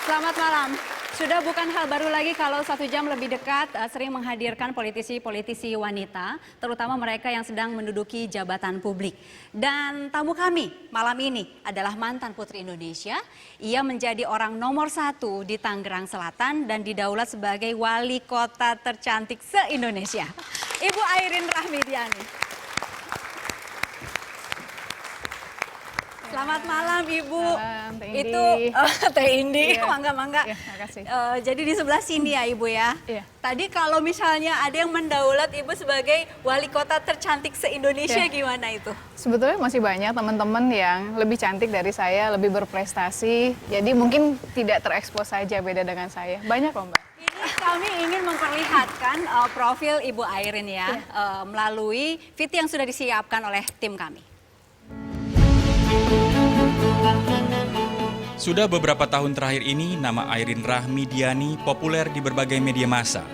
Selamat malam. Sudah bukan hal baru lagi kalau 1 jam lebih dekat sering menghadirkan politisi-politisi wanita, terutama mereka yang sedang menduduki jabatan publik. Dan tamu kami malam ini adalah mantan Putri Indonesia. Ia menjadi orang nomor 1 di Tangerang Selatan dan didaulat sebagai wali kota tercantik se-Indonesia. Ibu Airin Rahmidiani. Selamat malam Ibu. Malam, Teh Indi. Itu Teh Indi, Iya. mangga-mangga. Iya, makasih. Jadi di sebelah sini ya Ibu ya. Iya. Tadi kalau misalnya ada yang mendaulat Ibu sebagai wali kota tercantik se-Indonesia, Iya. gimana itu? Sebetulnya masih banyak teman-teman yang lebih cantik dari saya, lebih berprestasi. Jadi mungkin tidak terekspos saja beda dengan saya. Banyak kok Mbak. Ini kami ingin memperlihatkan profil Ibu Airin ya, melalui VT yang sudah disiapkan oleh tim kami. Sudah beberapa tahun terakhir ini, nama Airin Rahmidiani populer di berbagai media massa.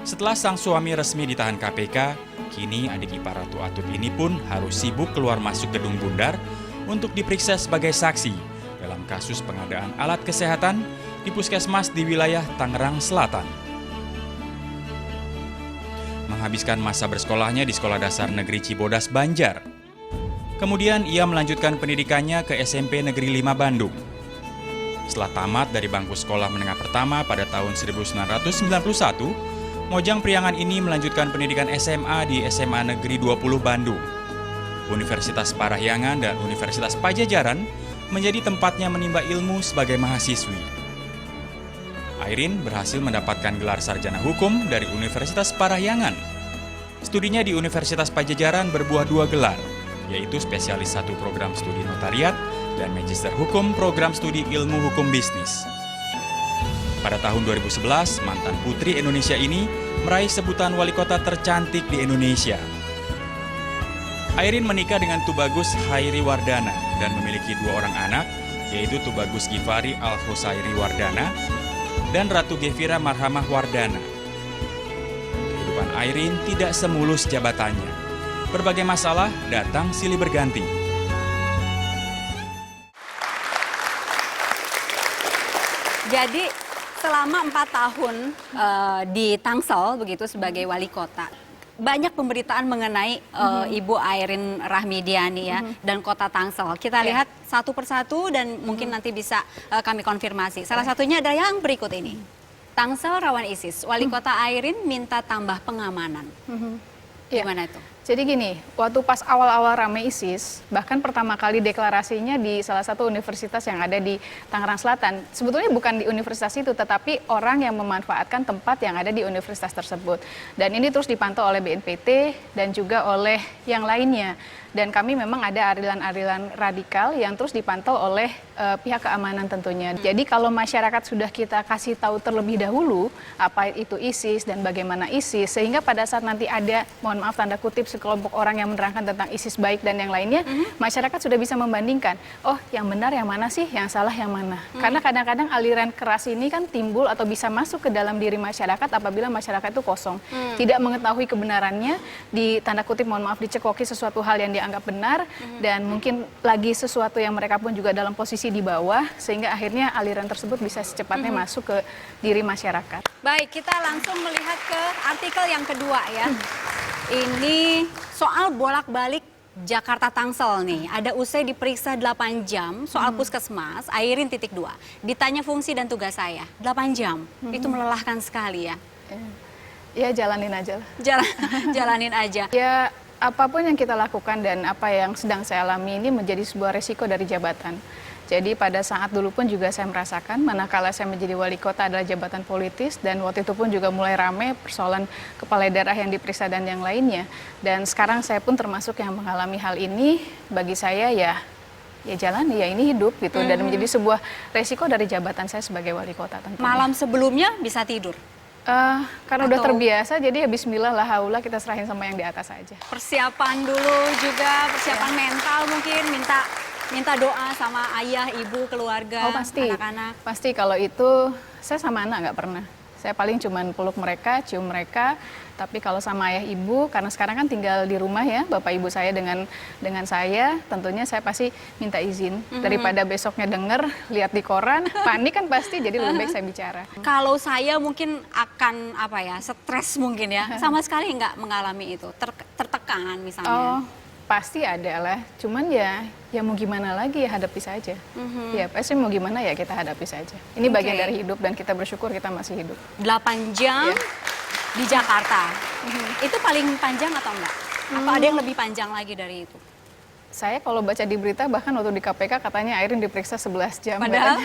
Setelah sang suami resmi ditahan KPK, kini adik ipar Ratu Atut ini pun harus sibuk keluar masuk gedung Bundar untuk diperiksa sebagai saksi dalam kasus pengadaan alat kesehatan di puskesmas di wilayah Tangerang Selatan. Menghabiskan masa bersekolahnya di Sekolah Dasar Negeri Cibodas, Banjar. Kemudian ia melanjutkan pendidikannya ke SMP Negeri 5 Bandung. Setelah tamat dari bangku sekolah menengah pertama pada tahun 1991, Mojang Priangan ini melanjutkan pendidikan SMA di SMA Negeri 20 Bandung. Universitas Parahyangan dan Universitas Pajajaran menjadi tempatnya menimba ilmu sebagai mahasiswi. Airin berhasil mendapatkan gelar sarjana hukum dari Universitas Parahyangan. Studinya di Universitas Pajajaran berbuah 2 gelar, yaitu spesialis 1 program studi notariat dan magister hukum program studi ilmu hukum bisnis. Pada tahun 2011, mantan Putri Indonesia ini meraih sebutan wali kota tercantik di Indonesia. Airin menikah dengan Tubagus Hairi Wardana dan memiliki 2 orang anak, yaitu Tubagus Gifari Al-Husairi Wardana dan Ratu Gevira Marhamah Wardana. Kehidupan Airin tidak semulus jabatannya. Berbagai masalah datang silih berganti. Jadi selama 4 tahun di Tangsel begitu sebagai wali kota, banyak pemberitaan mengenai Ibu Airin Rahmidiani ya dan kota Tangsel. Kita lihat satu persatu dan mungkin nanti bisa kami konfirmasi. Salah satunya adalah yang berikut ini. Tangsel rawan ISIS, wali kota Airin minta tambah pengamanan. Gimana itu? Jadi gini, waktu pas awal-awal rame ISIS, bahkan pertama kali deklarasinya di salah satu universitas yang ada di Tangerang Selatan. Sebetulnya bukan di universitas itu, tetapi orang yang memanfaatkan tempat yang ada di universitas tersebut. Dan ini terus dipantau oleh BNPT dan juga oleh yang lainnya. Dan kami memang ada aliran-aliran radikal yang terus dipantau oleh pihak keamanan tentunya. Jadi kalau masyarakat sudah kita kasih tahu terlebih dahulu apa itu ISIS dan bagaimana ISIS, sehingga pada saat nanti ada, mohon maaf tanda kutip, sekelompok orang yang menerangkan tentang ISIS baik dan yang lainnya, masyarakat sudah bisa membandingkan, oh yang benar yang mana sih, yang salah yang mana. Karena kadang-kadang aliran keras ini kan timbul atau bisa masuk ke dalam diri masyarakat apabila masyarakat itu kosong. Tidak mengetahui kebenarannya, di tanda kutip mohon maaf dicekoki sesuatu hal yang dianggap benar, dan mungkin lagi sesuatu yang mereka pun juga dalam posisi di bawah, sehingga akhirnya aliran tersebut bisa secepatnya masuk ke diri masyarakat. Baik, kita langsung melihat ke artikel yang kedua ya. Ini soal bolak-balik Jakarta Tangsel nih. Ada usai diperiksa 8 jam soal puskesmas, Airin titik 2. Ditanya fungsi dan tugas saya, 8 jam. Itu melelahkan sekali ya. Ya jalanin aja lah. Jalanin aja. Ya apapun yang kita lakukan dan apa yang sedang saya alami ini menjadi sebuah resiko dari jabatan. Jadi pada saat dulu pun juga saya merasakan manakala saya menjadi wali kota adalah jabatan politis, dan waktu itu pun juga mulai rame persoalan kepala daerah yang diperiksa dan yang lainnya. Dan sekarang saya pun termasuk yang mengalami hal ini. Bagi saya ya jalan, ya ini hidup gitu, dan menjadi sebuah resiko dari jabatan saya sebagai wali kota tentunya. Malam sebelumnya bisa tidur? Karena udah terbiasa, jadi ya bismillah la haula, kita serahin sama yang di atas aja. Persiapan dulu juga, persiapan mental mungkin, minta doa sama ayah, ibu, keluarga, Oh pasti, anak-anak. pasti kalau itu saya sama anak nggak pernah. Saya paling cuman peluk mereka, cium mereka. Tapi kalau sama ayah ibu, karena sekarang kan tinggal di rumah ya, bapak ibu saya dengan saya, tentunya saya pasti minta izin. Daripada besoknya denger, lihat di koran, panik kan pasti, jadi lebih baik saya bicara. Kalau saya mungkin akan apa ya, stres mungkin ya, sama sekali nggak mengalami itu, tertekan misalnya. Oh, pasti ada lah. Cuman ya mau gimana lagi ya, hadapi saja. Ya pasti mau gimana ya kita hadapi saja. Ini bagian dari hidup dan kita bersyukur kita masih hidup. 8 jam di Jakarta, itu paling panjang atau enggak? Apa ada yang lebih panjang lagi dari itu? Saya kalau baca di berita bahkan waktu di KPK katanya Airin diperiksa 11 jam. Padahal?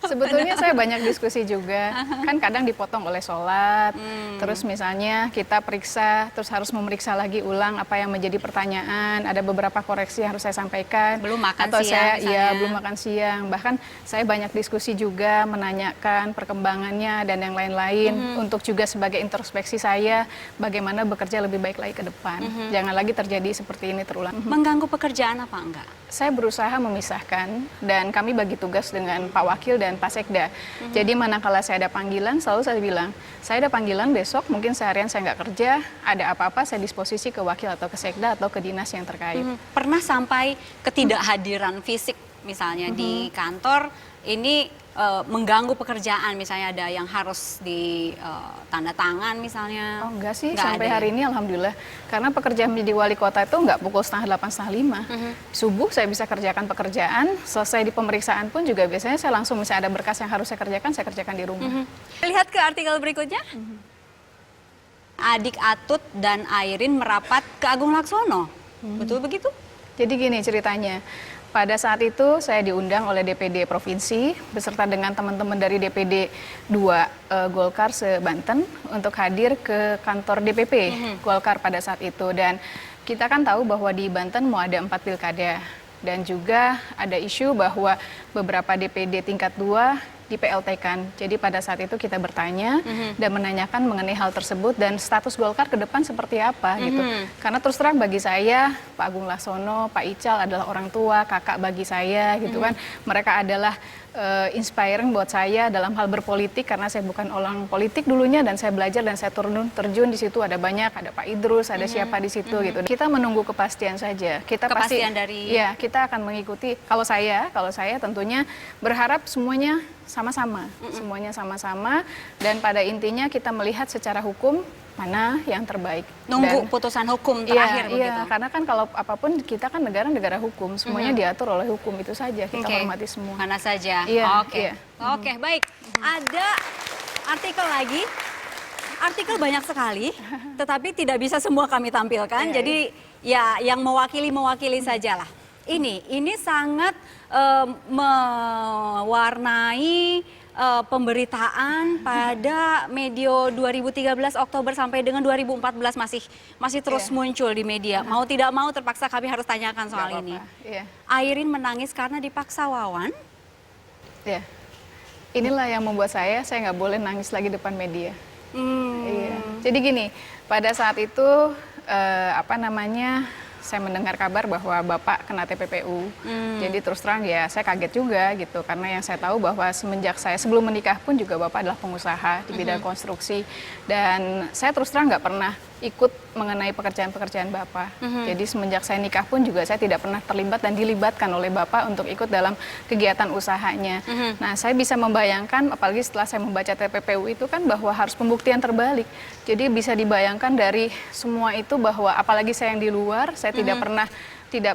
Sebetulnya saya banyak diskusi juga, kan kadang dipotong oleh sholat, terus misalnya kita periksa, terus harus memeriksa lagi ulang apa yang menjadi pertanyaan, ada beberapa koreksi yang harus saya sampaikan. Belum makan atau siang saya belum makan siang, bahkan saya banyak diskusi juga, menanyakan perkembangannya dan yang lain-lain, untuk juga sebagai introspeksi saya, bagaimana bekerja lebih baik lagi ke depan. Jangan lagi terjadi seperti ini terulang. Mengganggu pekerjaan apa enggak? Saya berusaha memisahkan dan kami bagi tugas dengan Pak Wakil dan Pak Sekda. Jadi manakala saya ada panggilan, selalu saya bilang, saya ada panggilan besok, mungkin seharian saya nggak kerja, ada apa-apa saya disposisi ke Wakil atau ke Sekda atau ke dinas yang terkait. Pernah sampai ketidakhadiran fisik misalnya di kantor, ini mengganggu pekerjaan, misalnya ada yang harus di tanda tangan misalnya? Oh enggak sih, Nggak sampai ada ya? hari ini alhamdulillah. Karena pekerjaan menjadi wali kota itu nggak pukul 4:30, 4:30. Subuh saya bisa kerjakan pekerjaan, selesai di pemeriksaan pun juga biasanya saya langsung, misalnya ada berkas yang harus saya kerjakan di rumah. Lihat ke artikel berikutnya. Adik Atut dan Airin merapat ke Agung Laksono. Betul begitu? Jadi gini ceritanya, pada saat itu saya diundang oleh DPD Provinsi beserta dengan teman-teman dari DPD 2 Golkar se-Banten untuk hadir ke kantor DPP Golkar pada saat itu. Dan kita kan tahu bahwa di Banten mau ada 4 pilkada. Dan juga ada isu bahwa beberapa DPD tingkat 2 di PLT-kan. Jadi pada saat itu kita bertanya dan menanyakan mengenai hal tersebut dan status Golkar ke depan seperti apa gitu. Karena terus terang bagi saya, Pak Agung Laksono, Pak Ical adalah orang tua, kakak bagi saya gitu kan. Mereka adalah inspiring buat saya dalam hal berpolitik karena saya bukan orang politik dulunya dan saya belajar dan saya terjun di situ, ada banyak, ada Pak Idrus, ada siapa di situ gitu. Kita menunggu kepastian saja. Kita Kepastian pasti dari ya, kita akan mengikuti. Kalau saya tentunya berharap semuanya sama-sama, semuanya sama-sama dan pada intinya kita melihat secara hukum mana yang terbaik. nunggu putusan hukum terakhir begitu. Iya, karena kan kalau apapun kita kan negara hukum, semuanya diatur oleh hukum itu saja, kita Oke. hormati semua. Mana saja. Iya, Oke. iya. Oke, baik. Ada artikel lagi. Artikel banyak sekali, tetapi tidak bisa semua kami tampilkan. Iya, Jadi ya yang mewakili sajalah. Ini sangat mewarnai pemberitaan pada medio 2013 Oktober sampai dengan 2014 masih terus muncul di media. Mau tidak mau terpaksa kami harus tanyakan soal Nggak ini. apa-apa, iya. Airin menangis karena dipaksa Wawan. Ya. Inilah yang membuat saya nggak boleh nangis lagi depan media. Iya. Jadi gini, pada saat itu saya mendengar kabar bahwa Bapak kena TPPU. Jadi terus terang ya saya kaget juga gitu karena yang saya tahu bahwa semenjak saya sebelum menikah pun juga Bapak adalah pengusaha di bidang konstruksi dan saya terus terang nggak pernah ikut mengenai pekerjaan-pekerjaan Bapak. Jadi semenjak saya nikah pun juga saya tidak pernah terlibat dan dilibatkan oleh Bapak untuk ikut dalam kegiatan usahanya. Nah, saya bisa membayangkan apalagi setelah saya membaca TPPU itu kan bahwa harus pembuktian terbalik. Jadi bisa dibayangkan dari semua itu bahwa apalagi saya yang di luar, saya tidak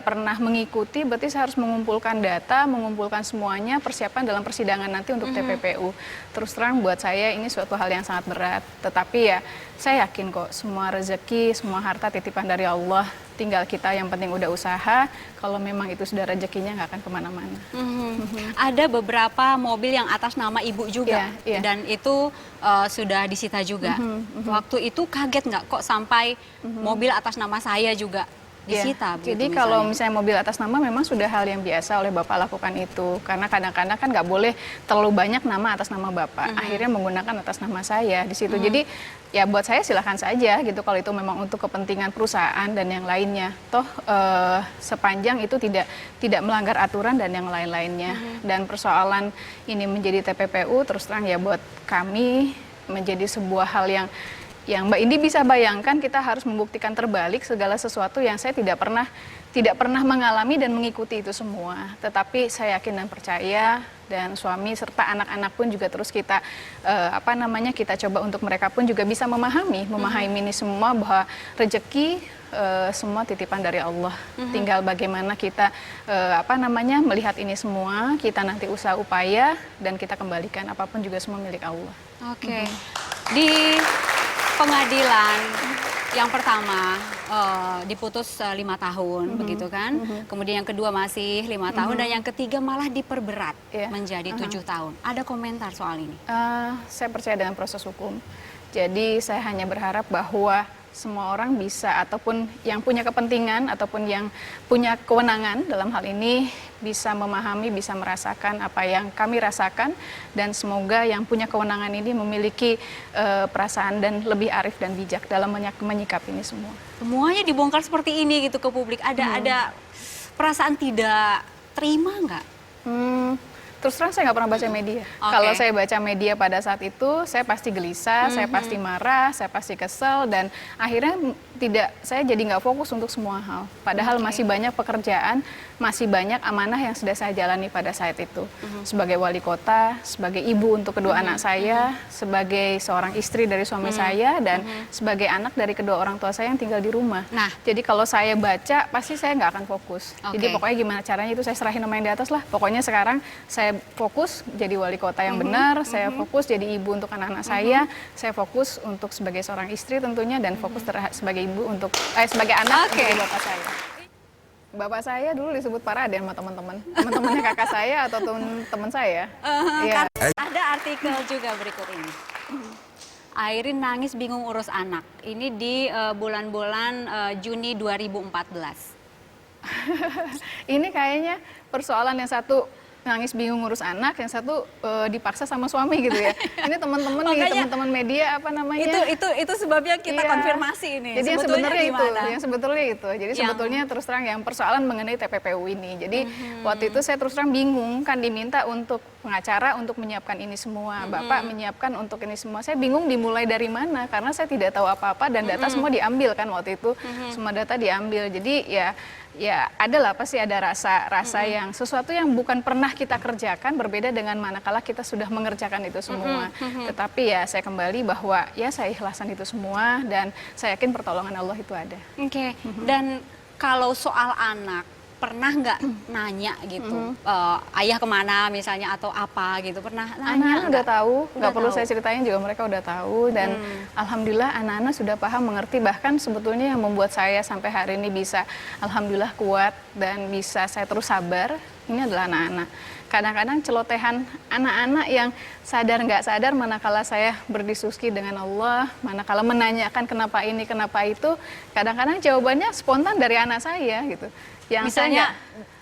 pernah mengikuti, berarti saya harus mengumpulkan data, mengumpulkan semuanya, persiapan dalam persidangan nanti untuk TPPU. Terus terang buat saya ini suatu hal yang sangat berat, tetapi ya saya yakin kok semua rezeki, semua harta titipan dari Allah, tinggal kita yang penting udah usaha, kalau memang itu sudah rezekinya nggak akan kemana-mana. Ada beberapa mobil yang atas nama ibu juga, Iya, iya. dan itu sudah disita juga. Waktu itu kaget nggak kok sampai mobil atas nama saya juga disita? Iya. Jadi kalau misalnya mobil atas nama memang sudah hal yang biasa oleh Bapak lakukan itu. Karena kadang-kadang kan nggak boleh terlalu banyak nama atas nama Bapak. Akhirnya menggunakan atas nama saya di situ. Jadi ya buat saya silahkan saja gitu kalau itu memang untuk kepentingan perusahaan dan yang lainnya. Toh sepanjang itu tidak melanggar aturan dan yang lain-lainnya. Dan persoalan ini menjadi TPPU terus terang ya buat kami menjadi sebuah hal yang Mbak Indi bisa bayangkan, kita harus membuktikan terbalik segala sesuatu yang saya tidak pernah mengalami dan mengikuti itu semua. Tetapi saya yakin dan percaya, dan suami serta anak-anak pun juga terus kita kita coba untuk mereka pun juga bisa memahami ini semua, bahwa rezeki semua titipan dari Allah. Tinggal bagaimana kita melihat ini semua, kita nanti usaha upaya dan kita kembalikan, apapun juga semua milik Allah. Oke. Di pengadilan yang pertama diputus 5 tahun, begitu kan? Kemudian yang kedua masih 5 tahun, dan yang ketiga malah diperberat menjadi 7 tahun. Ada komentar soal ini? Saya percaya dengan proses hukum. Jadi saya hanya berharap bahwa semua orang bisa, ataupun yang punya kepentingan ataupun yang punya kewenangan dalam hal ini, bisa memahami, bisa merasakan apa yang kami rasakan, dan semoga yang punya kewenangan ini memiliki perasaan dan lebih arif dan bijak dalam menyikapi ini semua. Semuanya dibongkar seperti ini gitu ke publik. Ada perasaan tidak terima nggak? Terus terang saya nggak pernah baca media. Kalau saya baca media pada saat itu, saya pasti gelisah, saya pasti marah, saya pasti kesel, dan akhirnya saya jadi nggak fokus untuk semua hal. Padahal masih banyak pekerjaan, masih banyak amanah yang sudah saya jalani pada saat itu. Sebagai wali kota, sebagai ibu untuk kedua anak saya, sebagai seorang istri dari suami saya, dan sebagai anak dari kedua orang tua saya yang tinggal di rumah. Nah, jadi kalau saya baca, pasti saya nggak akan fokus. Jadi pokoknya gimana caranya itu saya serahin sama yang di atas lah. Pokoknya sekarang saya fokus jadi wali kota yang benar, saya fokus jadi ibu untuk anak-anak saya fokus untuk sebagai seorang istri tentunya, dan fokus sebagai ibu untuk sebagai anak untuk bapak saya. Bapak saya dulu disebut Pak Raden sama teman-temannya kakak saya atau teman saya. Kan ada artikel juga berikut ini. Airin nangis bingung urus anak. Ini di bulan-bulan Juni 2014. Ini kayaknya persoalan yang satu nangis bingung ngurus anak, yang satu dipaksa sama suami gitu ya. Ini teman-teman nih, teman-teman media Itu sebabnya kita konfirmasi ini. Jadi yang sebetulnya itu. Jadi sebetulnya terus terang yang persoalan mengenai TPPU ini. Jadi waktu itu saya terus terang bingung, kan diminta untuk pengacara untuk menyiapkan ini semua. Bapak menyiapkan untuk ini semua. Saya bingung dimulai dari mana, karena saya tidak tahu apa-apa, dan data semua diambil kan waktu itu. Semua data diambil. Jadi ya adalah pasti ada rasa yang sesuatu yang bukan pernah kita kerjakan, berbeda dengan manakala kita sudah mengerjakan itu semua. Tetapi ya saya kembali bahwa ya saya ikhlasan itu semua, dan saya yakin pertolongan Allah itu ada. Dan kalau soal anak, pernah nggak nanya gitu, ayah kemana misalnya atau apa gitu, pernah nanya? Anak-anak udah tahu, nggak perlu saya ceritain juga, mereka udah tahu, dan alhamdulillah anak-anak sudah paham, mengerti. Bahkan sebetulnya yang membuat saya sampai hari ini bisa alhamdulillah kuat dan bisa saya terus sabar, ini adalah anak-anak. Kadang-kadang celotehan anak-anak yang sadar nggak sadar, manakala saya berdiskusi dengan Allah, manakala menanyakan kenapa ini, kenapa itu, kadang-kadang jawabannya spontan dari anak saya gitu. Yang misalnya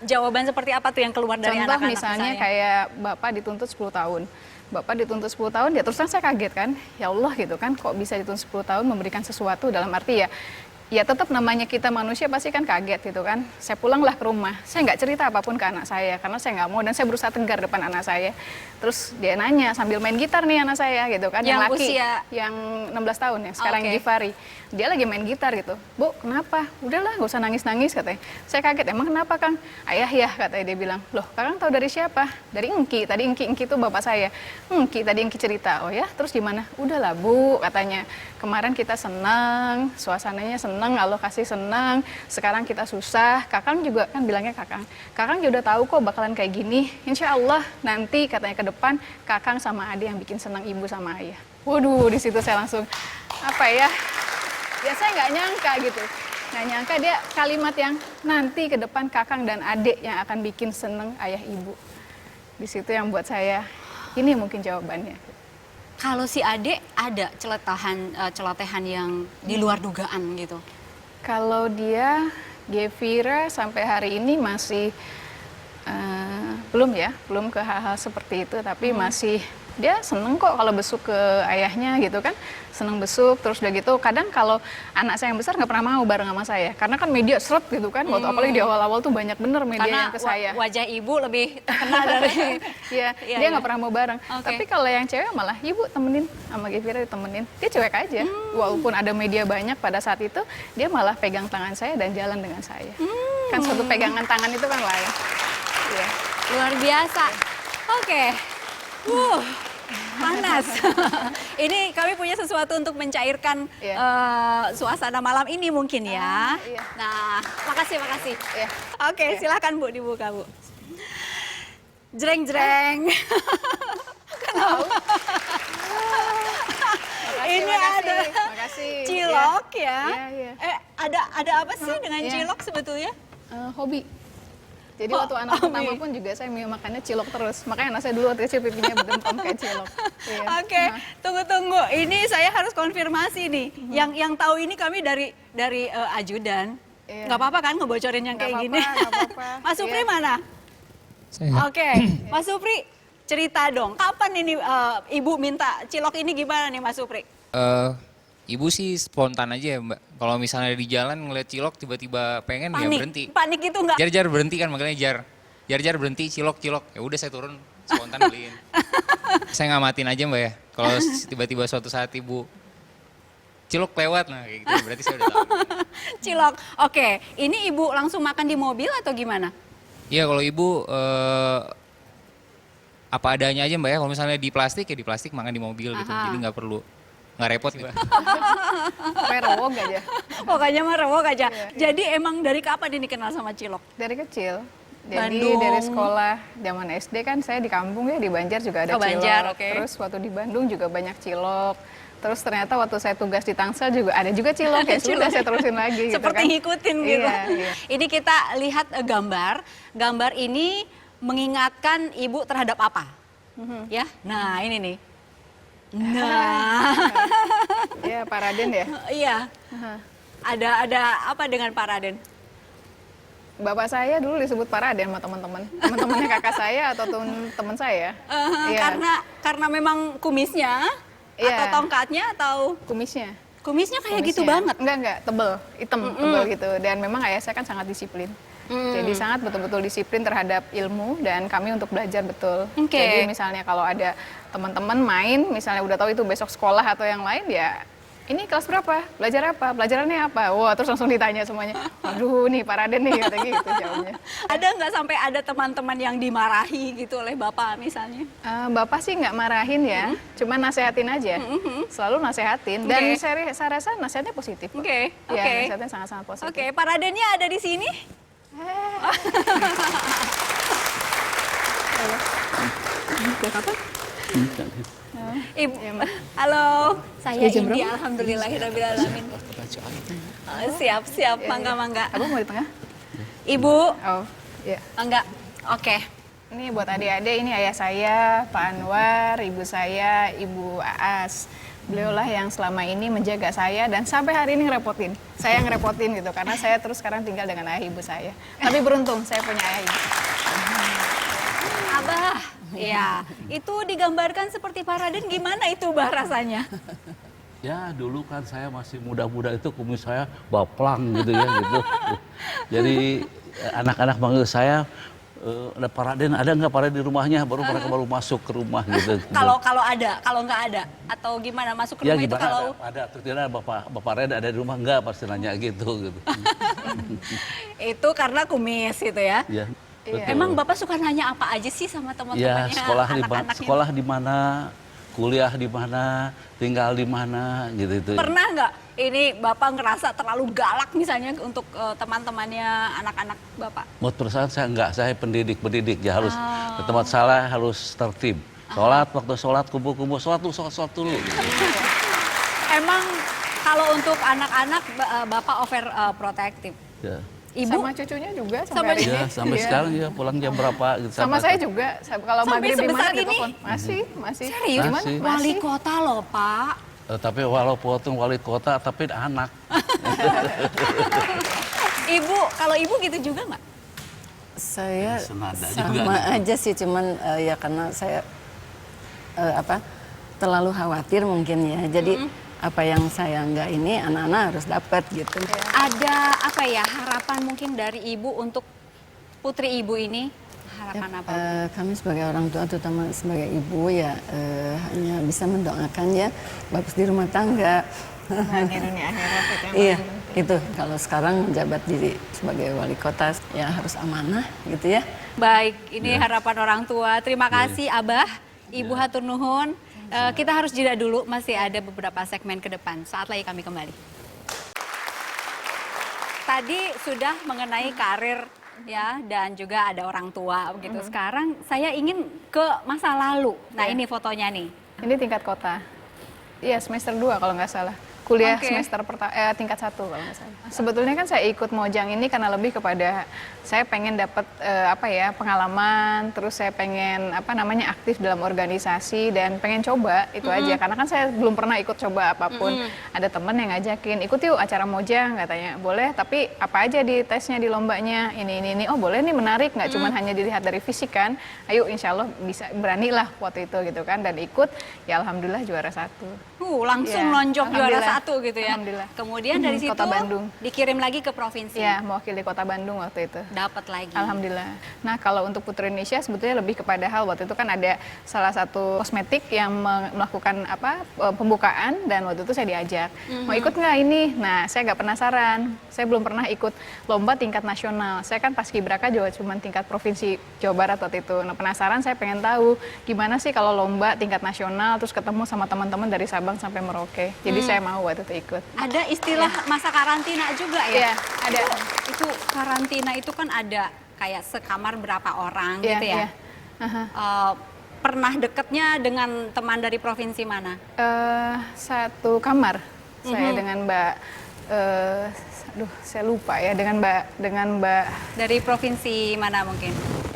jawaban seperti apa tuh yang keluar dari anak-anak? Contoh misalnya kayak Bapak dituntut 10 tahun. Bapak dituntut 10 tahun, ya terus terang saya kaget kan. Ya Allah gitu kan, kok bisa dituntut 10 tahun memberikan sesuatu, dalam arti ya tetap namanya kita manusia pasti kan kaget gitu kan. Saya pulanglah ke rumah, saya nggak cerita apapun ke anak saya karena saya nggak mau, dan saya berusaha tegar depan anak saya. Terus dia nanya sambil main gitar nih anak saya gitu kan, yang laki, yang 16 tahun ya, sekarang Gifari. Dia lagi main gitar gitu. Bu, kenapa? Udahlah, nggak usah nangis-nangis katanya. Saya kaget, emang kenapa Kang? Ayah ya katanya, dia bilang. Loh, Kakang tahu dari siapa? Dari Engki. Tadi Engki itu bapak saya. Engki, tadi Engki cerita. Oh ya, terus gimana? Udahlah Bu, katanya. Kemarin kita senang, suasananya senang, Allah kasih senang. Sekarang kita susah. Kakang juga kan bilangnya Kakang. Kakang juga udah tahu kok bakalan kayak gini. Insya Allah nanti katanya ke depan Kakang sama adik yang bikin senang ibu sama ayah. Waduh, di situ saya langsung apa ya? Ya saya nggak nyangka gitu. Nggak nyangka dia kalimat yang nanti ke depan Kakang dan adik yang akan bikin senang ayah ibu. Di situ yang buat saya, ini mungkin jawabannya. Kalau si adik ada celotehan yang di luar dugaan gitu? Kalau dia, Gevira sampai hari ini masih belum ke hal-hal seperti itu, tapi masih dia seneng kok kalau besuk ke ayahnya gitu kan, seneng besuk. Terus udah gitu kadang kalau anak saya yang besar nggak pernah mau bareng sama saya karena kan media seret gitu kan, waktu apalagi di awal-awal tuh banyak bener media Karena yang ke saya. wajah ibu lebih terkenal dari Iya, Iya, dia iya. nggak pernah mau bareng. Oke. Tapi kalau yang cewek malah, ibu temenin, sama Gevira ditemenin. Dia cuek aja. Walaupun ada media banyak pada saat itu, dia malah pegang tangan saya dan jalan dengan saya. Kan suatu pegangan tangan itu kan lain. Iya. luar biasa. Oke. Panas. Ini kami punya sesuatu untuk mencairkan Iya. suasana malam ini mungkin ya. iya. Nah, makasih. Iya. Oke, silakan Bu dibuka Bu. Jreng. Ini ada Makasih. cilok ya. Iya. Ada apa sih dengan Iya. cilok sebetulnya? Hobi. Jadi Oh, waktu anak hobi. pertama pun juga saya makannya cilok terus. Makanya anak saya dulu waktu kecil pipinya berdempam kayak cilok. Iya. Oke, tunggu. Ini saya harus konfirmasi nih. Yang tahu ini kami dari ajudan. Iya. Nggak apa-apa kan ngebocorin yang Nggak kayak apa-apa, gini? nggak apa-apa. Mas Supri Iya. mana? Saya. Oke, Mas Supri cerita dong. Kapan ini Ibu minta cilok ini gimana nih Mas Supri? Ibu sih spontan aja ya Mbak. Kalau misalnya di jalan ngeliat cilok tiba-tiba pengen ya berhenti. Panik itu nggak? Jar berhenti kan makanya jar berhenti cilok. Ya udah saya turun spontan beliin. Saya ngamatin aja Mbak ya. Kalau tiba-tiba suatu saat ibu cilok lewat nah kayak gitu berarti saya udah tahu. Cilok. Oke, ini Ibu langsung makan di mobil atau gimana? Iya kalau ibu apa adanya aja Mbak ya. Kalau misalnya di plastik ya di plastik makan di mobil gitu. Aha. Jadi nggak repot Mbak. Sampai rewog aja. Pokoknya mah rewok aja. Iya. Jadi emang dari kapan ini kenal sama cilok? Dari kecil. Jadi Bandung. dari sekolah, zaman SD kan saya di kampung ya, di Banjar juga ada Oh, cilok. Banjar, oke. Terus waktu di Bandung juga banyak cilok. Terus ternyata waktu saya tugas di Tangsel juga ada juga cilok. Ya sudah saya terusin lagi gitu Seperti kan. ngikutin gitu. Iya. Ini kita lihat gambar. Gambar ini mengingatkan Ibu terhadap apa? Ya, nah ini nih. Nah, Iya, Pak Raden ya. iya. Aha. Ada apa dengan Pak Raden? Bapak saya dulu disebut Pak Raden sama teman-teman. Teman-temannya kakak saya atau teman saya. Iya. Karena memang kumisnya Iya. atau tongkatnya atau Kumisnya. kumisnya kayak gitu Kumisnya. banget. Enggak, tebel, hitam, tebel gitu. Dan memang ayah saya kan sangat disiplin. Jadi sangat betul-betul disiplin terhadap ilmu dan kami untuk belajar betul. Oke. Jadi misalnya kalau ada teman-teman main, misalnya udah tahu itu besok sekolah atau yang lain ya, ini kelas berapa? Belajar apa? Pelajarannya apa? Wah, terus langsung ditanya semuanya. Aduh nih Pak Raden nih, kata gitu jawabnya. Ada nggak sampai ada teman-teman yang dimarahi gitu oleh Bapak misalnya? Bapak sih nggak marahin ya, cuma nasehatin aja. Selalu nasehatin. Dan Oke. saya rasa nasihatnya positif. kok. Oke, Iya, oke. nasihatnya sangat-sangat positif. Oke, Pak Radennya ada di sini? Ibu, halo, saya Jam Indi, berapa? alhamdulillahirrahmanirrahim. Siap, mangga. Abang mau di tengah? Ibu, Oh, iya. enggak, oke. Ini buat adik-adik, ini ayah saya, Pak Anwar, ibu saya, Ibu Aas. Beliaulah yang selama ini menjaga saya dan sampai hari ini ngerepotin. Saya ngerepotin gitu, karena saya terus sekarang tinggal dengan ayah ibu saya. Tapi beruntung, saya punya ayah ibu. Abah, ya, itu digambarkan seperti Pak Raden, gimana itu Bah rasanya? Ya dulu kan saya masih muda-muda itu kumis saya baplang gitu ya gitu. Jadi anak-anak manggil saya, ada Pak Raden, ada nggak Pak Raden di rumahnya? Mereka baru masuk ke rumah gitu. Kalau ada, kalau nggak ada, atau gimana masuk ke Ya rumah itu gimana kalau ada atau tidak Bapak Raden ada di rumah nggak? Pasti nanya gitu. itu karena kumis gitu ya? Ya, betul. Emang Bapak suka nanya apa aja sih sama Ya teman-temannya, anak-anaknya? sekolah di mana, kuliah di mana, tinggal di mana gitu itu. Pernah nggak ini Bapak ngerasa terlalu galak misalnya untuk teman-temannya anak-anak Bapak? Menurut saya enggak, saya pendidik ya harus ke tempat salah harus tertib. Waktu sholat kumpul-kumpul, sholat dulu. Emang kalau untuk anak-anak Bapak overprotective. Ya. Ibu Sama cucunya juga Sama sampai hari ini. Ya, sampai Iya. sekarang ya pulang jam berapa gitu. Sama saya juga. Kalau Sampai maghrib di mana sebesar di ini? telepon. Masih. serius? Masih. Wali kota loh Pak. Tapi walaupun wali kota, tapi anak. Ibu, kalau ibu gitu juga nggak? Saya Senada juga sama gitu. aja sih, cuman ya karena saya terlalu khawatir mungkin ya. Jadi apa yang saya nggak ini anak-anak harus dapat gitu. Ada apa ya harapan mungkin dari ibu untuk putri ibu ini? Harapan apa? Kami sebagai orang tua, terutama sebagai ibu ya hanya bisa mendoakan ya bagus di rumah tangga. Bahagia dunia akhirat itu yang Iya, paling penting. itu kalau sekarang menjabat diri sebagai wali kota ya harus amanah gitu ya. Baik, ini harapan orang tua. Terima kasih Abah, Ibu hatur nuhun. Kita harus jeda dulu, masih ada beberapa segmen ke depan. Saat lagi kami kembali. Tadi sudah mengenai karir ya dan juga ada orang tua begitu. Sekarang saya ingin ke masa lalu. Nah, ini fotonya nih. Ini tingkat kota. Iya, semester 2 kalau nggak salah. Kuliah Oke. semester tingkat 1 kalau nggak salah. Sebetulnya kan saya ikut Mojang ini karena lebih kepada saya pengen dapat pengalaman, terus saya pengen aktif dalam organisasi dan pengen coba itu aja. Karena kan saya belum pernah ikut coba apapun. Ada temen yang ngajakin, ikut yuk acara Mojang katanya. Boleh, tapi apa aja di tesnya di lombanya ini. Oh boleh nih, menarik, nggak cuma hanya dilihat dari fisik kan. Ayo insya Allah bisa, beranilah waktu itu gitu kan. Dan ikut, ya alhamdulillah juara 1. Langsung Iya, lonjok juara alhamdulillah. 1 gitu ya. Alhamdulillah. Kemudian dari situ Kota Bandung. dikirim lagi ke provinsi. Ya, mewakili Kota Bandung waktu itu. Dapat lagi. Alhamdulillah. Nah, kalau untuk Putri Indonesia sebetulnya lebih kepada hal waktu itu kan ada salah satu kosmetik yang melakukan pembukaan dan waktu itu saya diajak. Mau ikut nggak ini? Nah, saya nggak penasaran. Saya belum pernah ikut lomba tingkat nasional. Saya kan paskibraka juga cuma tingkat provinsi Jawa Barat waktu itu. Nah, penasaran saya pengen tahu gimana sih kalau lomba tingkat nasional terus ketemu sama teman-teman dari Sabang sampai Merauke. Jadi saya mau waktu itu ikut. Ada istilah masa karantina juga ya? Iya, ada. Itu karantina itu kan ada kayak sekamar berapa orang Iya, gitu ya? iya. Aha. Pernah deketnya dengan teman dari provinsi mana? Satu kamar saya dengan Mbak saya lupa ya dengan Mbak Dari provinsi mana mungkin?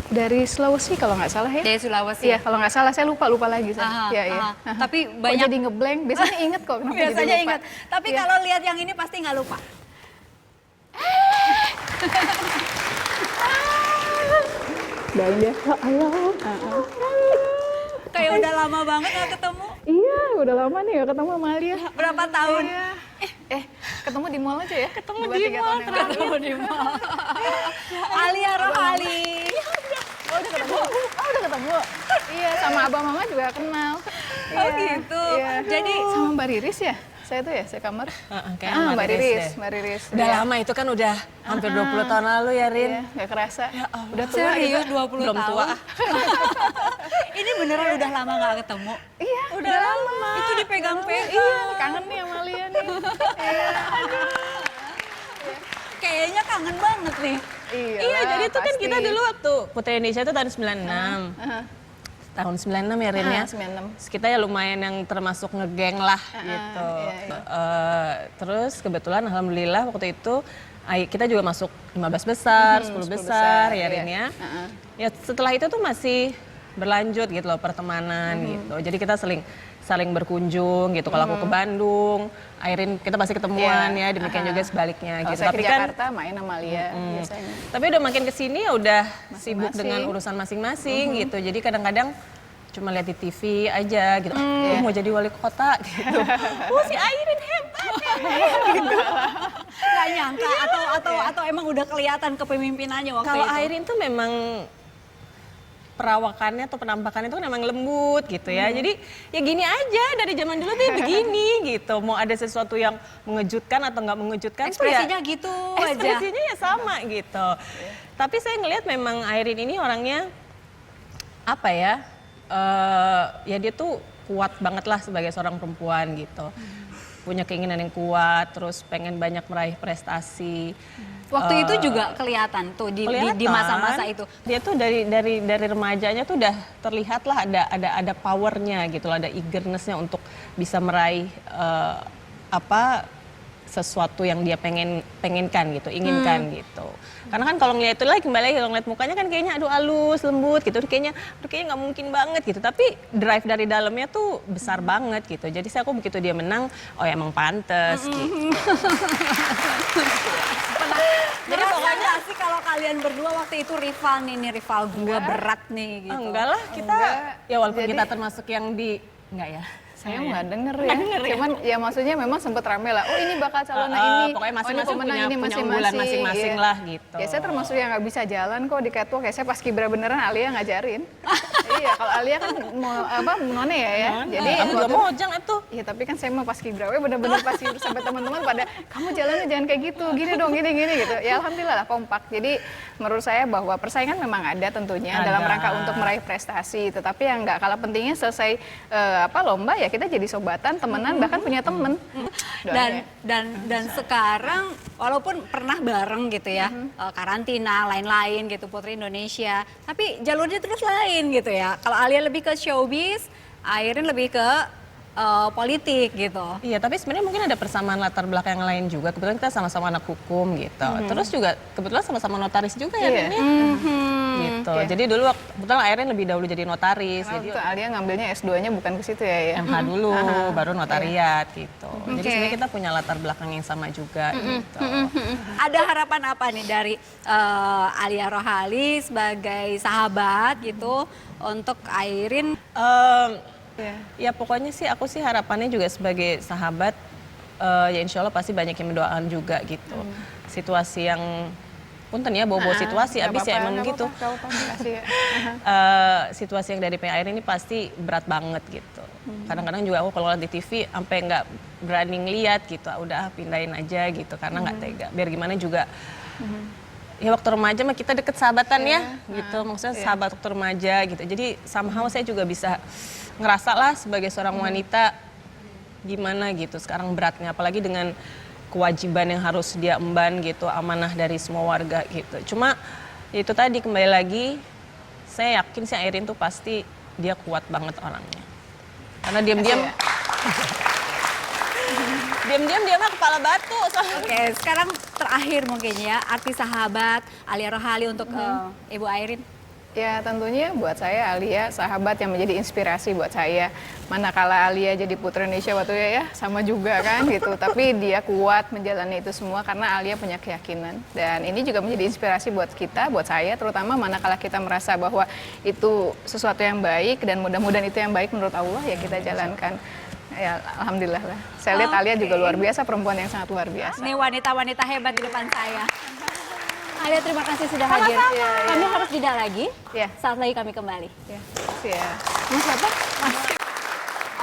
dari Sulawesi kalau nggak salah ya. Dari Sulawesi. Iya, kalau nggak salah saya lupa lagi saya. Aha, Iya, iya. aha. Aha. Tapi Kok banyak jadi ngeblank. Biasanya inget kok. Kenapa biasanya jadi lupa? ingat. Tapi Iya. kalau lihat yang ini pasti nggak lupa. Dan dia, halo. Kayak udah lama banget nggak ketemu. Iya, udah lama nih nggak ketemu sama Alia. Berapa tahun? Iya. Ketemu di mall aja ya? Ketemu 2-3 di tahun mall, yang lalu. ketemu di mall. Alia Rohali. Oh, udah ketemu? Oh, udah ketemu? Iya, sama abang mama juga kenal. Oh, gitu. Iya. Jadi sama Mbak Riris ya? Saya tuh ya, saya kamar. Kayaknya Mbak Riris Riris, deh. Mbak Riris. Udah Iya. lama itu kan udah hampir 20 tahun lalu ya, Rin. Iya, nggak kerasa. Udah tua serius gitu. 20 Belum tahun. tua. Ini beneran udah lama nggak ketemu. Iya, Udah lama. Itu dipegang-pegang. Iya, kangen nih sama Alia nih. Kayaknya kangen banget nih. Iya, jadi itu kan pasti. kita dulu waktu Putri Indonesia itu tahun 96. Tahun 96 ya, Rin ya. 96. Terus kita ya lumayan yang termasuk ngegeng lah gitu. Terus kebetulan alhamdulillah waktu itu kita juga masuk 15 besar, 10 besar ya, Rin ya. Ya setelah itu tuh masih berlanjut gitu loh pertemanan gitu. Jadi kita saling berkunjung gitu. Kalau aku ke Bandung, Airin kita pasti ketemuan ya, demikian juga sebaliknya Kalau gitu. saya Tapi ke kan Jakarta main sama Alia biasanya. tapi udah makin kesini ya udah sibuk Masing-masing. dengan urusan masing-masing gitu. Jadi kadang-kadang cuma lihat di TV aja gitu. Mau jadi wali kota gitu. Si Airin hebat. Gak nyangka atau emang udah kelihatan kepemimpinannya waktu Kalau itu. Airin tuh memang perawakannya atau penampakannya itu kan memang lembut gitu ya. Jadi ya gini aja dari zaman dulu tuh ya begini gitu. Mau ada sesuatu yang mengejutkan atau nggak mengejutkan tuh ya Ekspresinya gitu aja. ekspresinya ya sama gitu. Tapi saya ngelihat memang Airin ini orangnya apa ya? Ya dia tuh kuat banget lah sebagai seorang perempuan gitu. Punya keinginan yang kuat, terus pengen banyak meraih prestasi. Waktu itu juga kelihatan tuh di masa-masa itu. Dia tuh dari remajanya tuh udah terlihat lah ada powernya gitu, ada eagernessnya untuk bisa meraih sesuatu yang dia pengenkan gitu, inginkan gitu. Karena kan kalau ngeliat itu lagi kembali lagi kalau ngeliat mukanya kan kayaknya aduh halus, lembut gitu, kayaknya nggak mungkin banget gitu. Tapi drive dari dalamnya tuh besar banget gitu. Jadi aku begitu dia menang, oh ya emang pantes gitu. Jadi pokoknya sih kalau kalian kalian berdua waktu itu rival nih, rival gua berat nih gitu. Enggak lah, kita ya walaupun Jadi- kita termasuk yang di enggak ya. Saya nggak denger ya. Cuman ya maksudnya memang sempet rame lah. Oh ini bakal calon ini. Pokoknya oh, ini masing-masing pemenang punya ini unggulan masing-masing Iya. lah gitu. Ya saya termasuk yang nggak bisa jalan kok di catwalk. Ya saya pas kibra beneran Alia ngajarin. Iya kalau Alia kan mau none ya. Jadi aku juga mojang itu. Iya tapi kan saya mau pas kibra, bener-bener pas kibra sampai teman-teman pada kamu jalannya jangan kayak gitu, gini dong, gini gitu. Ya alhamdulillah lah kompak. Jadi menurut saya bahwa persaingan memang ada tentunya dalam rangka untuk meraih prestasi. Tetapi yang nggak kalah pentingnya selesai lomba ya kita jadi sobatan, temenan, bahkan punya temen. Dan sekarang walaupun pernah bareng gitu ya, karantina lain-lain gitu Putri Indonesia, tapi jalurnya terus lain gitu ya. Kalau Alia lebih ke showbiz, Airin lebih ke politik gitu. Iya, tapi sebenarnya mungkin ada persamaan latar belakang yang lain juga. Kebetulan kita sama-sama anak hukum gitu. Terus juga kebetulan sama-sama notaris juga ya, Iya. Rin, ya? Gitu. Oke. Jadi dulu kebetulan Airin lebih dahulu jadi notaris. Jadi Jadi Alia ngambilnya S2-nya bukan ke situ ya. MH dulu, baru notariat gitu. Jadi Oke. sebenarnya kita punya latar belakang yang sama juga gitu. Ada harapan apa nih dari Alia Rohali sebagai sahabat gitu untuk Airin? Ya pokoknya sih aku sih harapannya juga sebagai sahabat ya insya Allah pasti banyak yang mendoakan juga gitu. Situasi yang punten ya bawa-bawa situasi abis ya emang gitu. Situasi yang dari PAIR ini pasti berat banget gitu. Kadang-kadang juga aku kalau lihat di TV sampai nggak berani ngeliat gitu. Udah pindahin aja gitu karena nggak tega. Biar gimana juga ya waktu remaja mah kita deket sahabatan ya gitu. Maksudnya sahabat waktu remaja gitu. Jadi somehow saya juga bisa ngerasa lah sebagai seorang wanita gimana gitu sekarang beratnya. Apalagi dengan kewajiban yang harus dia emban gitu, amanah dari semua warga gitu. Cuma itu tadi kembali lagi, saya yakin si Airin tuh pasti dia kuat banget orangnya. Karena diam-diam, diam-diam dia mah kepala batu. Oke, sekarang terakhir mungkin ya, arti sahabat Alia Rohali untuk Ibu Airin. Ya tentunya buat saya Alia sahabat yang menjadi inspirasi buat saya. Manakala Alia jadi Putri Indonesia waktu ya sama juga kan gitu. Tapi dia kuat menjalani itu semua karena Alia punya keyakinan. Dan ini juga menjadi inspirasi buat kita, buat saya terutama manakala kita merasa bahwa itu sesuatu yang baik dan mudah-mudahan itu yang baik menurut Allah ya kita jalankan. Ya alhamdulillah lah. Saya lihat Alia juga luar biasa, perempuan yang sangat luar biasa. Ini wanita-wanita hebat di depan saya. Alia terima kasih sudah hadir. Kami harus jeda lagi. Ya. Saat lagi kami kembali. Ya. Ya. Mas apa?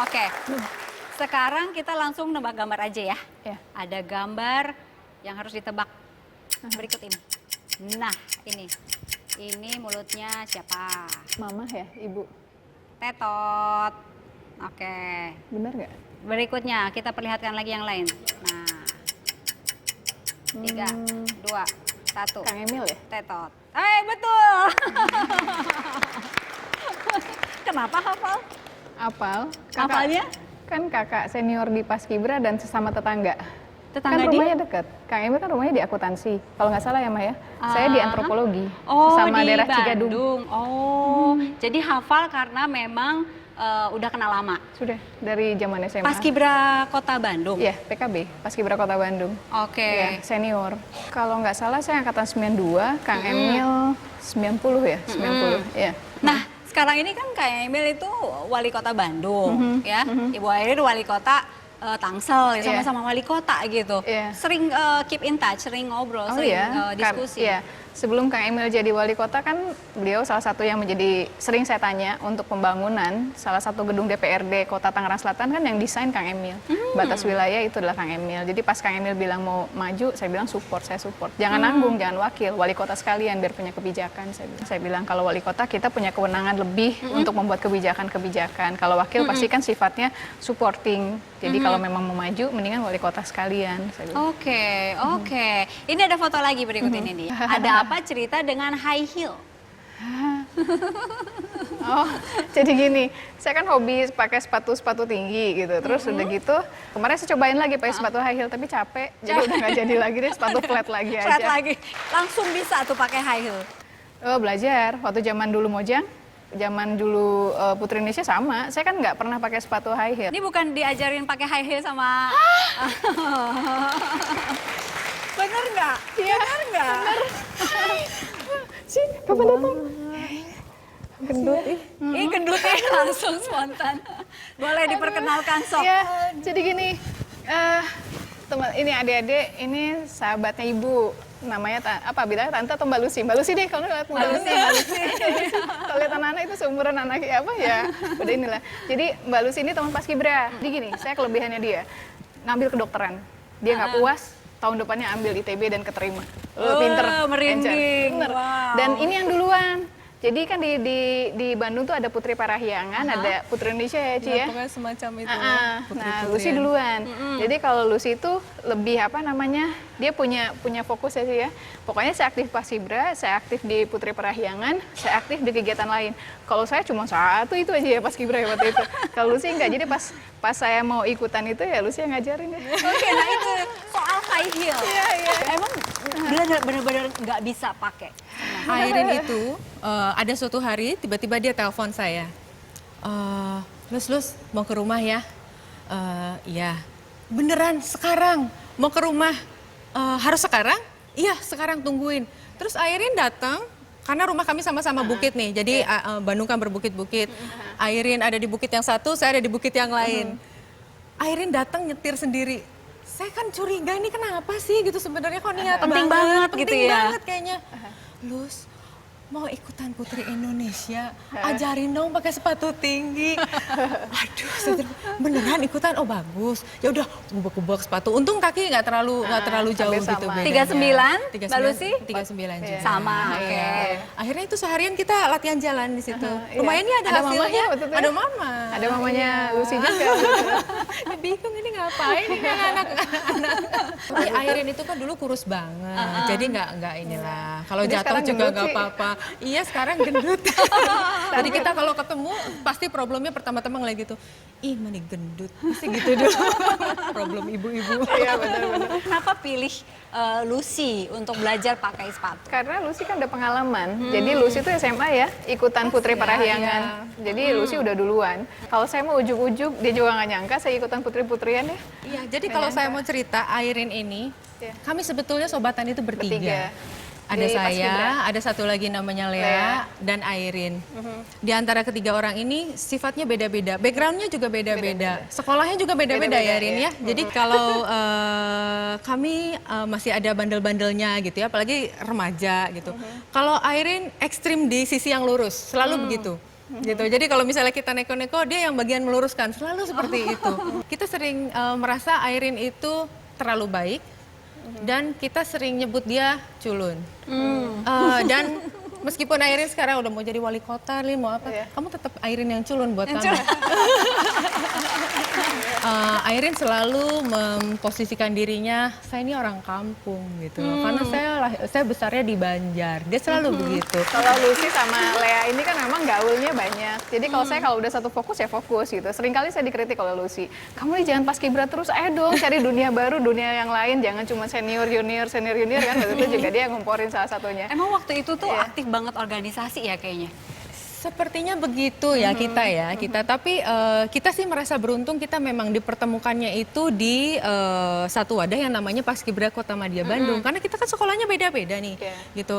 Oke. Sekarang kita langsung nebak gambar aja ya. Ya. Ada gambar yang harus ditebak berikut ini. Nah, ini. Ini mulutnya siapa? Mama ya, ibu. Tetot. Oke. Benar nggak? Berikutnya kita perlihatkan lagi yang lain. Nah. 3, 2, 1. Kang Emil ya? Tetot. Betul. Kenapa hafal? Apal. Hafalnya? Kan kakak senior di Paskibra dan sesama tetangga. Tetangga kan di? rumahnya dekat. Kang Emil kan rumahnya di akuntansi. Kalau nggak salah ya Maya. Saya di antropologi. Oh, sama di daerah Bandung. Cigadung. Oh, jadi hafal karena memang udah kenal lama. Sudah dari zaman SMA. Paskibra Kota Bandung. Iya, PKB, Paskibra Kota Bandung. Oke. Iya, senior. Kalau nggak salah saya angkatan 92, Kang Emil 90 ya, 90. Iya. Nah, sekarang ini kan Kak Emil itu wali kota Bandung, ya. Ibu Airin wali kota Tangsel, Iya. sama-sama wali kota gitu. Iya. Sering keep in touch, sering ngobrol, Oh sering iya, diskusi. Iya. Sebelum Kang Emil jadi wali kota kan beliau salah satu yang menjadi sering saya tanya untuk pembangunan salah satu gedung DPRD Kota Tangerang Selatan kan yang desain Kang Emil. Batas wilayah itu adalah Kang Emil. Jadi pas Kang Emil bilang mau maju, saya bilang support, saya support. Jangan nanggung, jangan wakil, wali kota sekalian biar punya kebijakan. Saya bilang kalau wali kota kita punya kewenangan lebih untuk membuat kebijakan-kebijakan. Kalau wakil pasti kan sifatnya supporting. Jadi kalau memang mau maju, mendingan wali kota sekalian. Saya bilang. Oke. Ini ada foto lagi berikut ini nih. Ada apa cerita dengan high heel? Oh, jadi gini, saya kan hobi pakai sepatu tinggi gitu. Terus udah gitu, kemarin saya cobain lagi pakai sepatu high heel, tapi capek. Jadi udah nggak jadi lagi deh, sepatu flat lagi aja. Flat lagi. Langsung bisa tuh pakai high heel. Oh, belajar. Waktu zaman dulu Mojang, zaman dulu Putri Indonesia sama. Saya kan nggak pernah pakai sepatu high heel. Ini bukan diajarin pakai high heel sama Bener nggak? Iya. Bener nggak? Sih, kapan datang? Gendut ih. Ih, gendutnya langsung spontan. Boleh diperkenalkan, Sok. Ya, jadi gini, teman ini adik-adik, ini sahabatnya ibu, namanya bilangnya tante atau Mbak Lucy? Mbak Lucy deh, kalau lihat muda Lucy. Kalau lihat anak-anak itu seumuran anak apa ya, udah inilah. Jadi Mbak Lucy ini teman paskibra. Jadi gini, saya kelebihannya dia, ngambil kedokteran. Dia nggak puas, tahun depannya ambil ITB dan keterima. Pinter, merinding. Bener. Wow. Dan ini yang duluan. Jadi kan di Bandung tuh ada Putri Parahyangan, ada Putri Indonesia ya, Ci ya. Pokoknya semacam itu. Nah, Lucy duluan. Jadi kalau Lucy itu lebih apa namanya? Dia punya fokus ya sih ya. Pokoknya saya aktif Paskibra, saya aktif di Putri Parahyangan, saya aktif di kegiatan lain. Kalau saya cuma satu itu aja ya Paskibra ya waktu itu. Kalau Lucy enggak. Jadi pas saya mau ikutan itu ya Lucy yang ngajarin ya. Oke, nah itu soal high heel. Iya. Emang benar-benar nggak bisa pakai. Airin itu ada suatu hari tiba-tiba dia telepon saya. Lus mau ke rumah ya? Iya. Beneran sekarang mau ke rumah? Harus sekarang? Iya sekarang tungguin. Terus Airin datang karena rumah kami sama-sama bukit nih. Jadi Bandung kan berbukit-bukit. Airin ada di bukit yang satu, saya ada di bukit yang lain. Airin datang nyetir sendiri. Saya kan curiga ini kenapa sih gitu sebenarnya kok niat Penting banget gitu penting ya. banget kayaknya. Lus, mau ikutan Putri Indonesia, ajarin dong pakai sepatu tinggi. Aduh, beneran ikutan? Oh bagus. Ya udah, gubak-gubak sepatu. Untung kaki nggak terlalu jauh hampir gitu sama. bedanya. 39, Mbak Lucy? 39 juga. Sama, oke. Akhirnya itu seharian kita latihan jalan di situ. Lumayan nih ada hasilnya. mamanya waktu itu ya? Ada mama. Ada mamanya Lucy juga. Bingung ini ngapain ini anak-anak. Tapi Airin itu kan dulu kurus banget. Jadi nggak inilah. Kalau Jadi jatuh sekarang juga gendut nggak sih. apa-apa. Iya sekarang gendut. Jadi kita kalau ketemu pasti problemnya pertama-tama ngeliat gitu. Ih mana gendut. Pasti gitu dulu. Problem ibu-ibu. Iya benar-benar. Kenapa pilih Lucy untuk belajar pakai sepatu? Karena Lucy kan udah pengalaman. Jadi Lucy itu SMA ya, ikutan Putri Parahyangan. Jadi Lucy udah duluan. Kalau saya mau ujuk-ujuk, dia juga nggak nyangka saya ikutan putri-putrian ya. Iya, jadi kalau saya mau cerita Airin ini, Iya. kami sebetulnya sobatan itu bertiga. Ada Di saya, Paskibra. ada satu lagi namanya Lea, dan Airin. Di antara ketiga orang ini sifatnya beda-beda, backgroundnya juga beda-beda, sekolahnya juga beda-beda ya Airin ya. Jadi kalau kami masih ada bandel-bandelnya gitu ya, apalagi remaja gitu. Kalau Airin ekstrim di sisi yang lurus, selalu begitu. Gitu. Jadi kalau misalnya kita neko-neko, dia yang bagian meluruskan, selalu seperti itu. Kita sering merasa Airin itu terlalu baik. Dan kita sering nyebut dia culun. Dan meskipun Airin sekarang udah mau jadi wali kota, mau apa, kamu tetap Airin yang culun buat kami. Airin selalu memposisikan dirinya, saya ini orang kampung gitu. Karena saya besarnya di Banjar. Dia selalu begitu. Kalau Lucy sama Lea ini kan memang gaulnya banyak. Jadi kalau saya kalau udah satu fokus ya fokus gitu. Seringkali saya dikritik kalau Lucy, kamu nih jangan paskibra terus, ayo dong cari dunia baru, dunia yang lain, jangan cuma senior junior kan. Waktu itu juga dia ngumporin salah satunya. Emang waktu itu tuh aktif banget organisasi ya kayaknya? Sepertinya begitu ya kita. Tapi kita sih merasa beruntung kita memang dipertemukannya itu di satu wadah yang namanya Paskibra Kota Madya Bandung. Karena kita kan sekolahnya beda-beda nih. Gitu,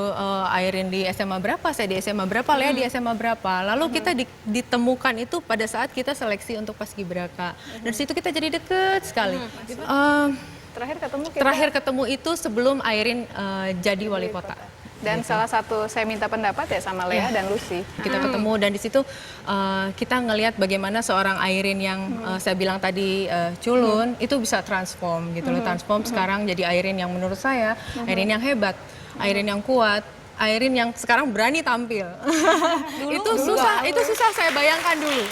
Airin di SMA berapa, saya di SMA berapa, Lea di SMA berapa. Lalu kita ditemukan itu pada saat kita seleksi untuk Paskibraka. Dan situ kita jadi deket sekali. Terakhir ketemu itu sebelum Airin jadi wali kota. Dan salah satu saya minta pendapat ya sama Lea dan Lucy. Kita ketemu dan di situ kita ngelihat bagaimana seorang Airin yang saya bilang tadi culun itu bisa transform gitu loh. Transform sekarang jadi Airin yang menurut saya Airin yang hebat, Airin yang kuat, Airin yang sekarang berani tampil. Itu susah saya bayangkan dulu.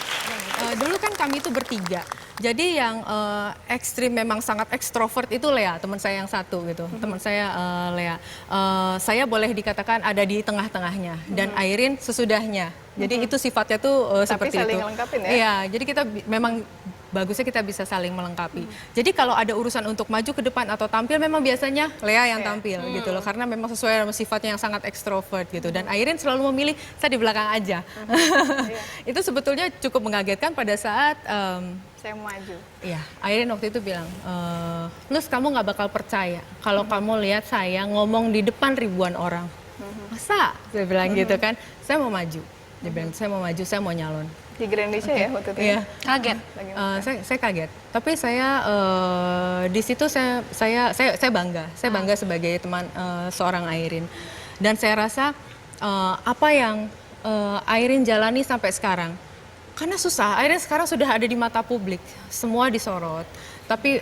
Dulu kan kami itu bertiga. Jadi yang ekstrim memang sangat ekstrovert itu Lea, teman saya yang satu gitu. Teman saya Lea. Saya boleh dikatakan ada di tengah-tengahnya dan Airin sesudahnya. Jadi itu sifatnya tuh seperti itu. Tapi saling lengkapin ya? Iya, jadi kita memang bagusnya kita bisa saling melengkapi. Jadi kalau ada urusan untuk maju ke depan atau tampil, memang biasanya Lea yang tampil gitu loh, karena memang sesuai sama sifatnya yang sangat ekstrovert gitu. Dan Airin selalu memilih saya di belakang aja. Itu sebetulnya cukup mengagetkan pada saat Saya mau maju. iya, Airin waktu itu bilang, Luz kamu nggak bakal percaya kalau kamu lihat saya ngomong di depan ribuan orang. Masa? Saya bilang gitu kan, saya mau maju. Dia bilang, saya mau maju, saya mau nyalon. Di Grand Indonesia ya waktu itu. Iya. Kaget. Saya kaget. Tapi saya di situ saya bangga. Saya bangga sebagai teman seorang Airin. Dan saya rasa apa yang Airin jalani sampai sekarang, karena susah. Airin sekarang sudah ada di mata publik, semua disorot. Tapi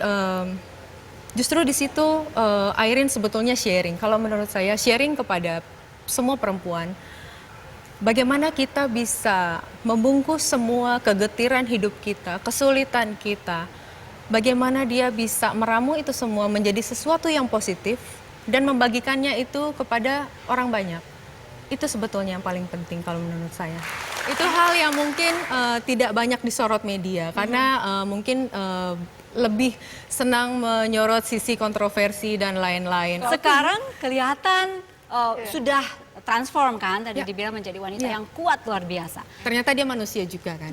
justru di situ Airin sebetulnya sharing. Kalau menurut saya sharing kepada semua perempuan. Bagaimana kita bisa membungkus semua kegetiran hidup kita, kesulitan kita. Bagaimana dia bisa meramu itu semua menjadi sesuatu yang positif dan membagikannya itu kepada orang banyak. Itu sebetulnya yang paling penting kalau menurut saya. Itu hal yang mungkin tidak banyak disorot media karena mungkin lebih senang menyorot sisi kontroversi dan lain-lain. Sekarang kelihatan sudah transform kan, tadi dibilang menjadi wanita yang kuat luar biasa. Ternyata dia manusia juga kan.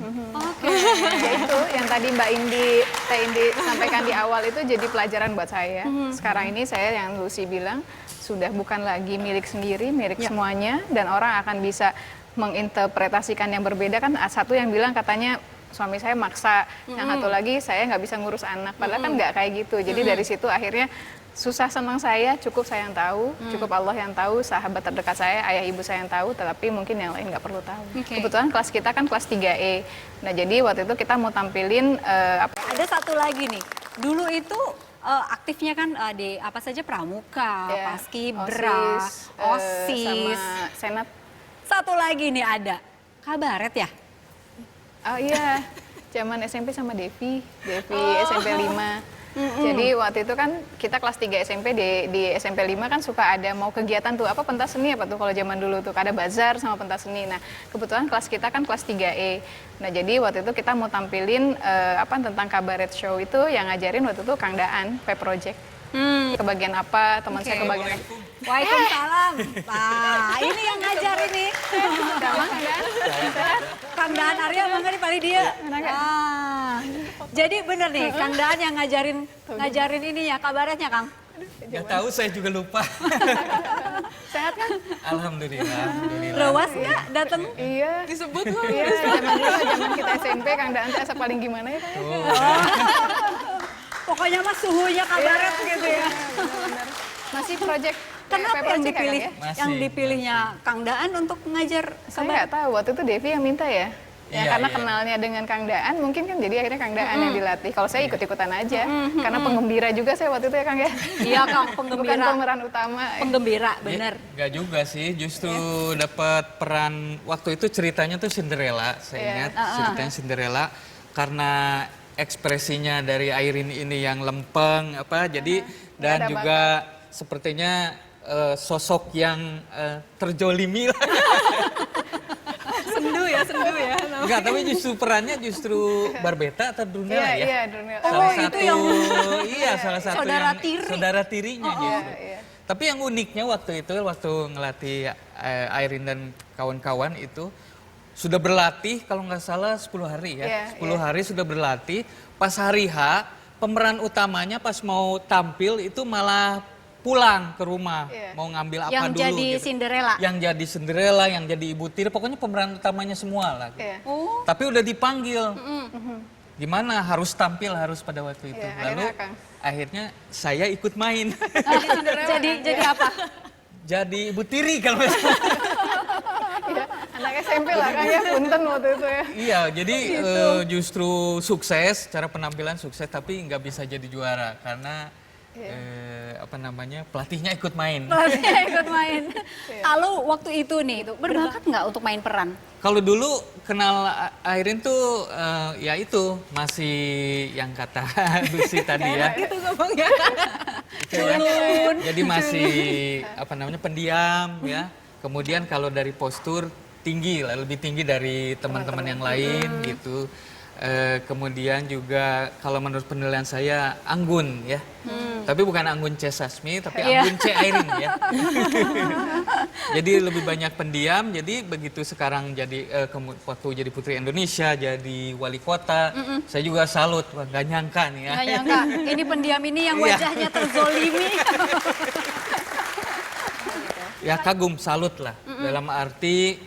Ya itu yang tadi Teh Indi sampaikan di awal itu jadi pelajaran buat saya. Sekarang ini saya yang Lucy bilang sudah bukan lagi milik sendiri, milik semuanya, dan orang akan bisa menginterpretasikan yang berbeda kan. Satu yang bilang katanya suami saya maksa, yang satu lagi saya nggak bisa ngurus anak, padahal kan nggak kayak gitu. Jadi dari situ akhirnya susah senang saya, cukup saya yang tahu, cukup Allah yang tahu, sahabat terdekat saya, ayah ibu saya yang tahu, tetapi mungkin yang lain nggak perlu tahu. Kebetulan kelas kita kan kelas 3E. Nah jadi waktu itu kita mau tampilin Ada satu lagi nih, dulu itu aktifnya kan di apa saja pramuka, paskibra, OSIS, sama senat. Satu lagi nih ada, kabaret ya? Oh iya, zaman SMP sama Devi SMP 5. Jadi waktu itu kan kita kelas 3 SMP di SMP 5 kan suka ada mau kegiatan tuh apa pentas seni apa tuh kalau zaman dulu tuh ada bazar sama pentas seni. Nah kebetulan kelas kita kan kelas 3E. Nah jadi waktu itu kita mau tampilin tentang kabaret show itu yang ngajarin waktu itu Kang Daan, P Project. Kebagian apa, teman saya kebagian apa. Waalaikumsalam. Nah, ini yang ngajar ini. Kang Daan Arya bangga nih paling dia. Jadi bener nih, Kang Daan yang ngajarin ini ya kabaretnya, Kang. Nggak tahu, saya juga lupa. Sehat kan? Alhamdulillah. Lewas nggak datang? Iya. Disebut loh. Iya, zaman kita SMP Kang Daan asa paling gimana ya? Pokoknya mah suhunya kabaret gitu ya. Masih project. Kenapa yang Project dipilih, kan ya? yang dipilihnya Kang Daan untuk ngajar Saya nggak tahu, waktu itu Devi yang minta ya. Ya, Iya, karena iya. kenalnya dengan Kang Daan, mungkin kan jadi akhirnya Kang Daan yang dilatih. Kalau saya ikut-ikutan aja, karena penggembira juga saya waktu itu ya Kang ya. Iya Kang, Bukan penggembira. pemeran utama. Penggembira, bener. Nggak juga sih, justru dapat peran waktu itu ceritanya tuh Cinderella, saya ingat ceritanya Cinderella karena ekspresinya dari Airin ini yang lempeng jadi dan ada juga sepertinya sosok yang terjolimi lah. Sendu ya. Enggak, tapi justru perannya justru Barbeta atau Brunella ya? Iya, Brunella. Salah itu satu, yang salah satu saudara yang tiri. saudara tirinya justru. iya. Tapi yang uniknya waktu itu, waktu ngelatih Airin dan kawan-kawan itu sudah berlatih kalau nggak salah 10 hari ya. 10 hari sudah berlatih. Pas hari H, pemeran utamanya pas mau tampil itu malah pulang ke rumah, mau ngambil apa Yang dulu jadi gitu. Cinderella. Yang jadi Cinderella, yang jadi ibu tiri, pokoknya pemeran utamanya semua lah. Gitu. Tapi udah dipanggil. Gimana harus tampil harus pada waktu itu. Lalu akhirnya saya ikut main. Jadi apa? Jadi ibu tiri kalau nggak salah. Iya, anak SMP lah Kang ya, punten waktu itu ya. Iya, jadi justru sukses, cara penampilan sukses, tapi nggak bisa jadi juara karena pelatihnya ikut main. Pelatihnya ikut main. Lalu waktu itu nih, berbakat nggak untuk main peran? Kalau dulu kenal Airin tuh ya itu masih yang kata Lucy tadi ya. Gitu ngomongnya. Jadi masih pendiam ya. Kemudian kalau dari postur tinggi lah, lebih tinggi dari teman-teman yang lain gitu. Kemudian juga kalau menurut penilaian saya Anggun ya. Tapi bukan Anggun C. Sasmi, tapi Anggun C. Airin ya. Jadi lebih banyak pendiam, jadi begitu sekarang jadi waktu jadi Putri Indonesia, jadi wali kota, saya juga salut, wah, nggak nyangka nih ya. Nggak nyangka, ini pendiam ini yang wajahnya terzolimi. Ya kagum, salut lah. Dalam arti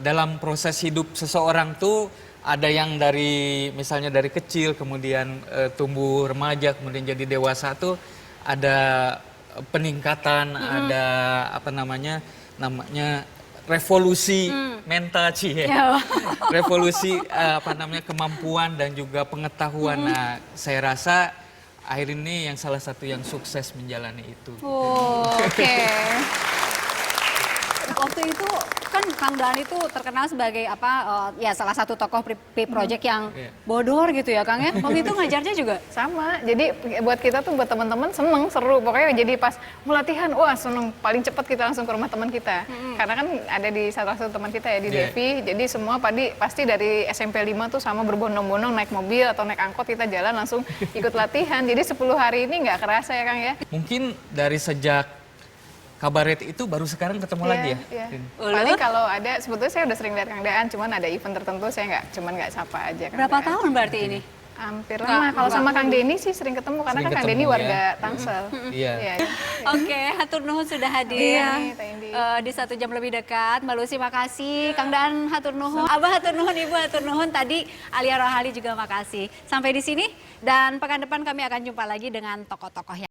dalam proses hidup seseorang tuh ada yang dari misalnya dari kecil kemudian tumbuh remaja kemudian jadi dewasa tuh ada peningkatan, ada apa namanya revolusi mental ya. Revolusi apa namanya kemampuan dan juga pengetahuan. Nah, saya rasa Airin ini yang salah satu yang sukses menjalani itu. Oh, oke. Waktu itu kan Kang Daan itu terkenal sebagai ya salah satu tokoh Project yang bodor gitu ya Kang ya. Waktu itu ngajarnya juga Sama, jadi buat kita tuh buat teman-teman seneng, seru. Pokoknya jadi pas mau latihan, wah seneng, paling cepat kita langsung ke rumah teman kita. Karena kan ada di salah satu teman kita ya di Devi, jadi semua pasti dari SMP 5 tuh sama berbondong-bondong naik mobil atau naik angkot kita jalan langsung ikut latihan. Jadi 10 hari ini nggak kerasa ya Kang ya. Mungkin dari sejak kabaret itu baru sekarang ketemu lagi ya? Iya. Paling kalau ada, sebetulnya saya udah sering lihat Kang Daan, cuman ada event tertentu saya nggak sapa aja. Kang berapa Daan. tahun berarti ini? Hampir lama. Kalau sama Kang Denny sih sering ketemu, karena Sering kan Kang ketemu, Denny ya. warga Tangsel. Iya. Oke, hatur nuhun sudah hadir Iya. di 1 jam lebih dekat. Mbak Lucy makasih, Kang Daan hatur nuhun, Abah hatur nuhun, Ibu hatur nuhun. Tadi Alia Rohali juga makasih. Sampai di sini dan pekan depan kami akan jumpa lagi dengan tokoh-tokoh yang